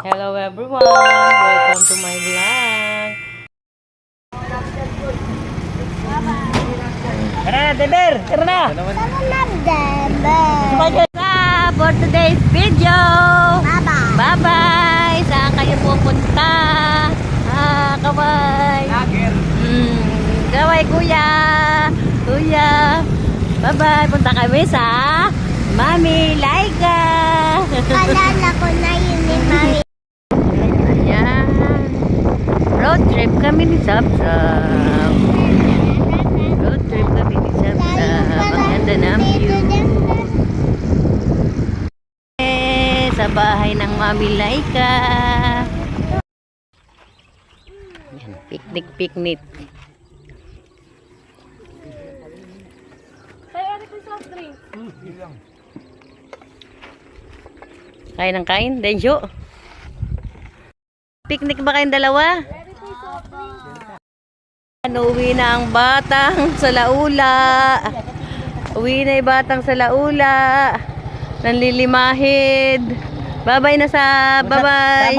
Hello everyone! Welcome to my vlog! Tara na, Denver! Tara na! For today's video! Bye-bye! Saan kayo pupunta? Kaway! Kaway kuya! Kuya! Bye-bye! Punta kami sa Mami Laika! Alala ko na yun ni Mami. Ayan! Road trip kami ni Sapsap! Road trip kami ni Sapsap! Ang ganda ng view! Sa bahay ng Mami Laika. Yan, picnic. Kain ng kain, Densyo. Picnic ba kayong dalawa? Uwi na ang batang sa laula. Uwi na yung batang sa laula. Nanlilimahid. Bye-bye na sa bye-bye.